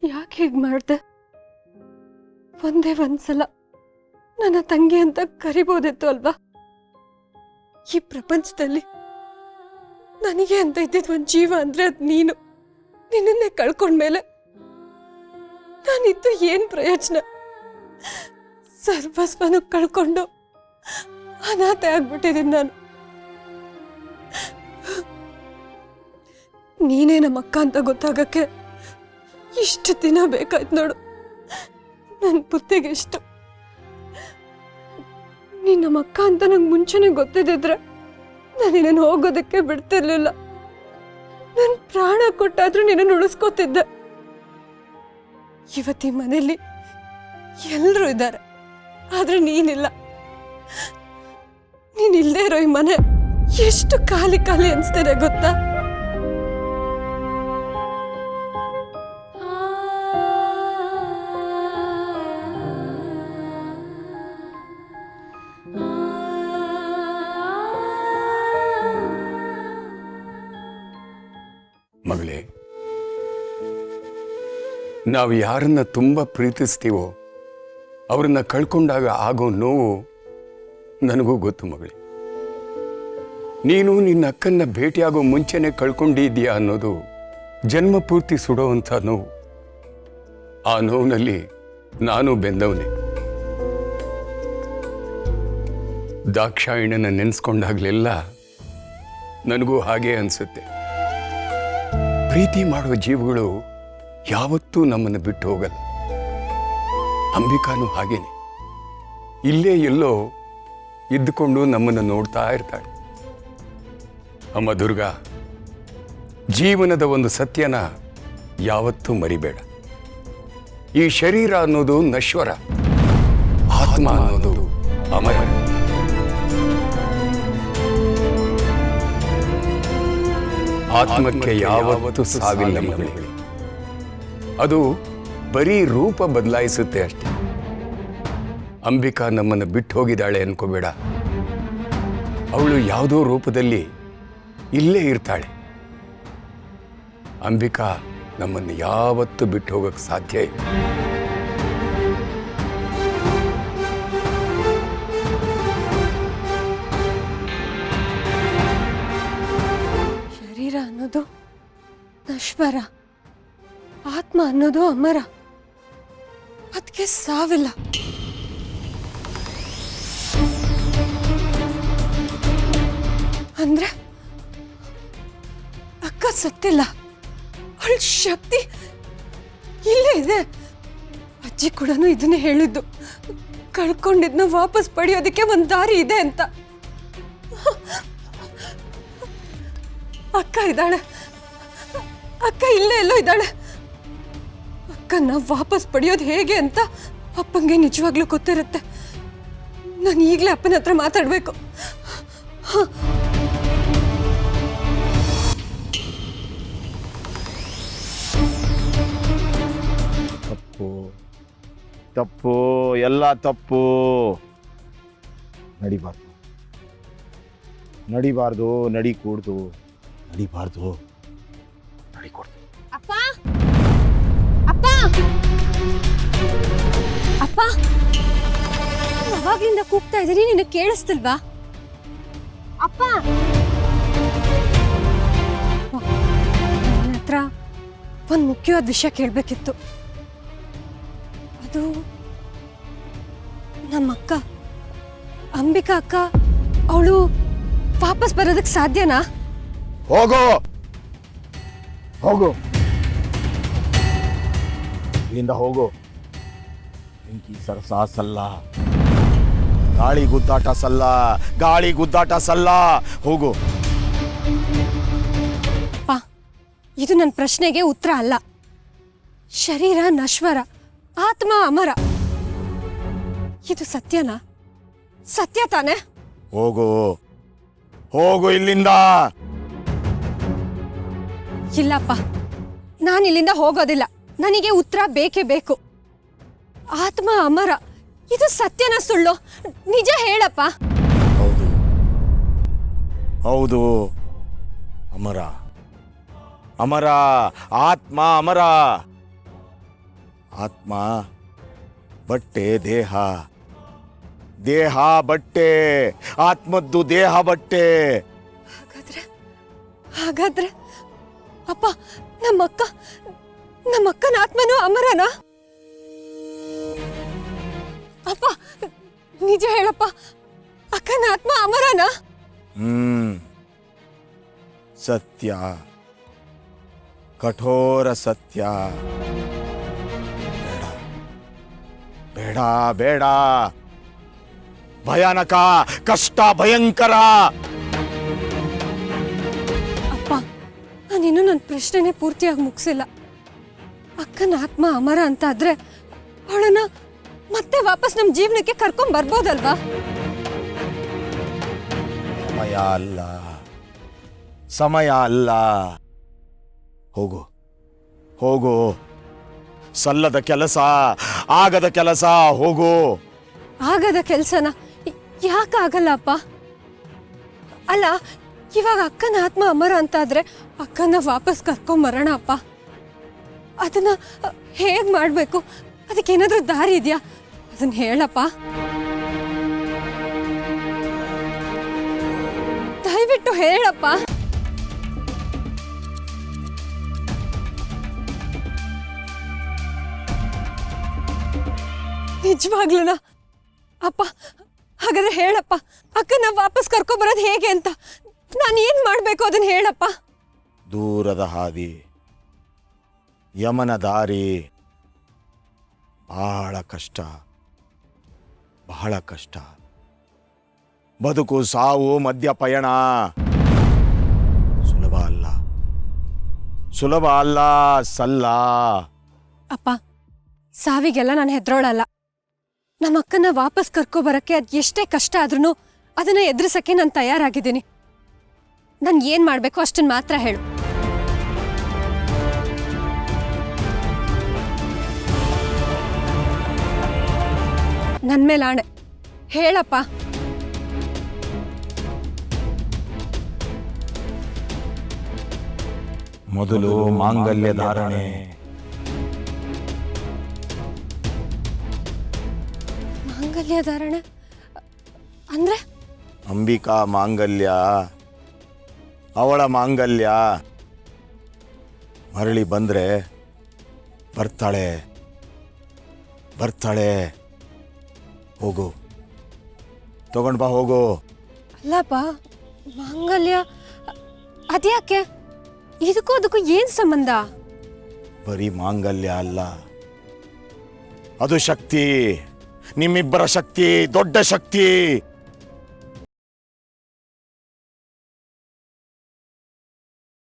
ಯಾಕೆ ಹೀಗೆ ಮಾಡ್ದೆ? ಒಂದೇ ಒಂದ್ಸಲ ನನ್ನ ತಂಗಿ ಅಂತ ಕರಿಬೋದಿತ್ತು ಅಲ್ವಾ? ಈ ಪ್ರಪಂಚದಲ್ಲಿ ನನಗೆ ಅಂತ ಇದ್ದಿದ್ ಒಂದ್ ಜೀವ ಅಂದ್ರೆ ಅದ್ ನೀನು. ನಿನ್ನನ್ನೇ ಕಳ್ಕೊಂಡ್ಮೇಲೆ ನಾನಿದ್ದು ಏನ್ ಪ್ರಯೋಜನ? ಸರ್ವಸ್ವನು ಕಳ್ಕೊಂಡು ಅನಾಥೆ ಆಗ್ಬಿಟ್ಟಿದ್ದೀನಿ ನಾನು. ನೀನೇ ನಮ್ಮ ಅಕ್ಕ ಅಂತ ಗೊತ್ತಾಗಕ್ಕೆ ಇಷ್ಟು ದಿನ ಬೇಕಾಯ್ತು ನೋಡು. ನನ್ನ ಬುದ್ಧಿಗೆ ಎಷ್ಟು. ನೀನ್ ನಮ್ಮ ಅಕ್ಕ ಅಂತ ನಂಗೆ ಮುಂಚೆನೆ ಗೊತ್ತಿದ್ದಿದ್ರೆ ನಾನು ನಿನ್ನನ್ನು ಹೋಗೋದಕ್ಕೆ ಬಿಡ್ತಿರ್ಲಿಲ್ಲ. ನನ್ನ ಪ್ರಾಣ ಕೊಟ್ಟಾದ್ರೂ ನಿನ್ನನ್ನು ಉಳಿಸ್ಕೋತಿದ್ದೆ. ಇವತ್ತಿ ಮನೆಯಲ್ಲಿ ಎಲ್ಲರೂ ಇದ್ದಾರೆ, ಆದ್ರೆ ನೀನಿಲ್ಲ. ನೀನಿಲ್ದೇ ಇರೋ ಈ ಮನೆ ಎಷ್ಟು ಖಾಲಿ ಖಾಲಿ ಅನ್ಸ್ತಿದೆ ಗೊತ್ತಾ? ಮಗಳೇ, ನಾವು ಯಾರನ್ನ ತುಂಬ ಪ್ರೀತಿಸ್ತೀವೋ ಅವ್ರನ್ನ ಕಳ್ಕೊಂಡಾಗ ಆಗೋ ನೋವು ನನಗೂ ಗೊತ್ತು ಮಗಳೇ. ನೀನು ನಿನ್ನ ಅಕ್ಕನ್ನ ಭೇಟಿಯಾಗೋ ಮುಂಚೆನೆ ಕಳ್ಕೊಂಡಿದ್ದೀಯಾ ಅನ್ನೋದು ಜನ್ಮ ಪೂರ್ತಿ ಸುಡೋವಂಥ ನೋವು. ಆ ನೋವಿನಲ್ಲಿ ನಾನು ಬೆಂದವನೇ. ದಾಕ್ಷಾಯಿಣನ ನೆನೆಸ್ಕೊಂಡಾಗ್ಲೆಲ್ಲ ನನಗೂ ಹಾಗೆ ಅನ್ಸುತ್ತೆ. ಪ್ರೀತಿ ಮಾಡುವ ಜೀವಗಳು ಯಾವತ್ತೂ ನಮ್ಮನ್ನು ಬಿಟ್ಟು ಹೋಗಲ್ಲ. ಅಂಬಿಕಾನು ಹಾಗೇನೆ. ಇಲ್ಲೇ ಎಲ್ಲೋ ಇದ್ದುಕೊಂಡು ನಮ್ಮನ್ನು ನೋಡ್ತಾ ಇರ್ತಾಳೆ. ಅಮ್ಮ ದುರ್ಗಾ, ಜೀವನದ ಒಂದು ಸತ್ಯನ ಯಾವತ್ತೂ ಮರಿಬೇಡ. ಈ ಶರೀರ ಅನ್ನೋದು ನಶ್ವರ, ಆತ್ಮ ಅನ್ನೋದು ಅಮರ. ಆತ್ಮಕ್ಕೆ ಯಾವತ್ತೂ ಸಾವಿಲ್ಲ ಮಗಳೇ. ಅದು ಬರೀ ರೂಪ ಬದಲಾಯಿಸುತ್ತೆ ಅಷ್ಟೆ. ಅಂಬಿಕಾ ನಮ್ಮನ್ನು ಬಿಟ್ಟು ಹೋಗಿದ್ದಾಳೆ ಅನ್ಕೋಬೇಡ. ಅವಳು ಯಾವುದೋ ರೂಪದಲ್ಲಿ ಇಲ್ಲೇ ಇರ್ತಾಳೆ. ಅಂಬಿಕಾ ನಮ್ಮನ್ನು ಯಾವತ್ತೂ ಬಿಟ್ಟು ಹೋಗಕ್ಕೆ ಸಾಧ್ಯ ಇಲ್ಲ. ಶರೀರ ಅನ್ನೋದು ನಶ್ವರ, ಆತ್ಮ ಅನ್ನೋದು ಅಮರ. ಅದಕ್ಕೆ ಸಾವಿಲ್ಲ. ಅಂದ್ರೆ ಅಕ್ಕ ಸತ್ತಿಲ್ಲ, ಅವಳ ಶಕ್ತಿ ಇಲ್ಲೇ ಇದೆ. ಅಜ್ಜಿ ಕೂಡ ಇದನ್ನೇ ಹೇಳಿದ್ದು, ಕಳ್ಕೊಂಡಿದ್ನ ವಾಪಸ್ ಪಡೆಯೋದಕ್ಕೆ ಒಂದು ದಾರಿ ಇದೆ ಅಂತ. ಅಕ್ಕ ಇದ್ದಾಳೆ, ಅಕ್ಕ ಇಲ್ಲೇ ಎಲ್ಲೋ ಇದ್ದಾಳೆ. ಅಕ್ಕನ್ನ ವಾಪಸ್ ಪಡೆಯೋದು ಹೇಗೆ ಅಂತ ಅಪ್ಪಂಗೆ ನಿಜವಾಗ್ಲೂ ಗೊತ್ತಿರುತ್ತೆ. ನಾನು ಈಗಲೇ ಅಪ್ಪನ ಹತ್ರ ಮಾತಾಡಬೇಕು. ತಪ್ಪು ತಪ್ಪು ಎಲ್ಲ ತಪ್ಪು. ನಡಿಬಾರ್ದು, ನಡಿಬಾರ್ದು, ನಡಿಕೂಡ್ದು, ನಡಿಬಾರ್ದು, ನಡಿಕೂಡ್ದು. ಅಪ್ಪ ಅಪ್ಪ ಅಪ್ಪ, ಯಾವಾಗ್ಲಿಂದ ಕೂಗ್ತಾ ಇದ್ದೀನಿ, ನಿನಗೆ ಕೇಳಿಸ್ತಿಲ್ವಾ? ಅಪ್ಪ, ನನ್ನ ಹತ್ರ ಒಂದು ಮುಖ್ಯವಾದ ವಿಷಯ ಕೇಳಬೇಕಿತ್ತು. ಅದು ನಮ್ಮ ಅಕ್ಕ ಅಂಬಿಕಾ ಅಕ್ಕ, ಅವಳು ವಾಪಸ್ ಬರೋದಕ್ಕೆ ಸಾಧ್ಯನಾ? ಹೋಗೋ ಹೋಗು, ಇಲ್ಲಿಂದ ಹೋಗು. ಬೆಂಕಿ ಸರಸ ಸಲ್ಲ, ಗಾಳಿ ಗುದ್ದಾಟ ಸಲ್ಲ, ಗಾಳಿ ಗುದ್ದಾಟ ಸಲ್ಲ. ಹೋಗು. ಅಪ್ಪ, ಇದು ನನ್ನ ಪ್ರಶ್ನೆಗೆ ಉತ್ತರ ಅಲ್ಲ. ಶರೀರ ನಶ್ವರ, ಆತ್ಮ ಅಮರ. ಇದು ಸತ್ಯನಾ? ಸತ್ಯ ತಾನೆ? ಹೋಗು, ಹೋಗು ಇಲ್ಲಿಂದ. ಇಲ್ಲಪ್ಪ, ನಾನು ಇಲ್ಲಿಂದ ಹೋಗೋದಿಲ್ಲ. ನನಗೆ ಉತ್ತರ ಬೇಕೇ ಬೇಕು. ಆತ್ಮ ಅಮರ, ಇದು ಸತ್ಯನ ಸುಳ್ಳು? ನಿಜ ಹೇಳಪ್ಪ. ಹೌದು ಹೌದು, ಅಮರ ಅಮರ, ಆತ್ಮ ಅಮರ. ಆತ್ಮ ಬಟ್ಟೆ, ದೇಹ ದೇಹ ಬಟ್ಟೆ, ಆತ್ಮದ್ದು ದೇಹ ಬಟ್ಟೆ. ಹಾಗಾದ್ರೆ ಅಪ್ಪ, ನಮ್ಮಕ್ಕನ ಆತ್ಮನೂ ಅಮರನಾ? ಅಪ್ಪ ನಿಜ ಹೇಳಪ್ಪ, ಅಕ್ಕನ ಆತ್ಮ ಅಮರನಾ? ಸತ್ಯ, ಕಠೋರ ಸತ್ಯ. ಬೇಡ ಬೇಡ ಬೇಡ, ಭಯಾನಕ, ಕಷ್ಟ, ಭಯಂಕರ. ಅಪ್ಪ, ನಾನಿನ್ನೂ ನನ್ನ ಪ್ರಶ್ನೆನೇ ಪೂರ್ತಿಯಾಗಿ ಮುಗಿಸಿಲ್ಲ. ಅಕ್ಕನ ಆತ್ಮ ಅಮರ ಅಂತ ಆದ್ರೆ ಅವಳನ್ನ ಮತ್ತೆ ವಾಪಸ್ ನಮ್ಮ ಜೀವನಕ್ಕೆ ಕರ್ಕೊಂಡ್ ಬರ್ಬೋದಲ್ವಾ? ಸಮಯ ಅಲ್ಲ. ಹೋಗು ಹೋಗು, ಸಲ್ಲದ ಕೆಲಸ, ಆಗದ ಕೆಲಸ. ಹೋಗು. ಆಗದ ಕೆಲ್ಸನ ಯಾಕಾಗಲ್ಲ ಅಪ್ಪ? ಅಲ್ಲ, ಇವಾಗ ಅಕ್ಕನ ಆತ್ಮ ಅಮರ ಅಂತಾದ್ರೆ ಅಕ್ಕನ ವಾಪಸ್ ಕರ್ಕೊಂಬರೋಣ ಅಪ್ಪ. ಅದನ್ನ ಹೇಗ್ ಮಾಡ್ಬೇಕು? ಅದಕ್ಕೇನಾದ್ರೂ ದಾರಿ ಇದೆಯಾ? ಅದನ್ನ ಹೇಳಪ್ಪ, ದಯವಿಟ್ಟು ಹೇಳಪ್ಪ. ನಿಜವಾಗ್ಲೂನಾ ಅಪ್ಪ? ಹಾಗಾದ್ರೆ ಹೇಳಪ್ಪ, ಅಕ್ಕನ ವಾಪಸ್ ಕರ್ಕೊಂಬರೋದು ಹೇಗೆ ಅಂತ. ನಾನು ಏನ್ ಮಾಡ್ಬೇಕು ಅದನ್ನ ಹೇಳಪ್ಪ. ದೂರದ ಹಾದಿ, ಯಮನ ದಾರಿ, ಬಹಳ ಕಷ್ಟ, ಬಹಳ ಕಷ್ಟ. ಬದುಕು, ಸಾವು, ಮಧ್ಯ ಪಯಣ. ಸುಲಭ ಅಲ್ಲ, ಸುಲಭ ಅಲ್ಲ, ಸಲ್ಲ. ಅಪ್ಪ, ಸಾವಿಗೆಲ್ಲ ನಾನು ಹೆದ್ರೋಳಲ್ಲ. ನಮ್ಮ ಅಕ್ಕನ ವಾಪಸ್ ಕರ್ಕೊಬರಕ್ಕೆ ಅದು ಎಷ್ಟೇ ಕಷ್ಟ ಆದ್ರೂ ಅದನ್ನ ಎದುರಿಸಕ್ಕೆ ನಾನು ತಯಾರಾಗಿದ್ದೀನಿ. ನಾನು ಏನ್ ಮಾಡ್ಬೇಕು ಅಷ್ಟನ್ನ ಮಾತ್ರ ಹೇಳು. ನನ್ ಮೇಲೆ ಆಣೆ, ಹೇಳಪ್ಪ. ಮೊದಲು ಮಾಂಗಲ್ಯ ಧಾರಣೆ. ಮಾಂಗಲ್ಯ ಧಾರಣೆ ಅಂದ್ರೆ? ಅಂಬಿಕಾ ಮಾಂಗಲ್ಯ, ಅವಳ ಮಾಂಗಲ್ಯ ಮರಳಿ ಬಂದ್ರೆ ಬರ್ತಾಳೆ, ಬರ್ತಾಳೆ. ಹೋಗು, ತಗೊಂಡ್ ಬಾ, ಹೋಗು. ಅಲ್ಲಪ್ಪ, ಮಾಂಗಲ್ಯ ಅದ್ಯಾಕೆ? ಇದಕ್ಕೂ ಅದಕ್ಕೂ ಏನ್ ಸಂಬಂಧ? ಬರೀ ಮಾಂಗಲ್ಯ ಅಲ್ಲ, ಅದು ಶಕ್ತಿ, ನಿಮ್ಮಿಬ್ಬರ ಶಕ್ತಿ, ದೊಡ್ಡ ಶಕ್ತಿ.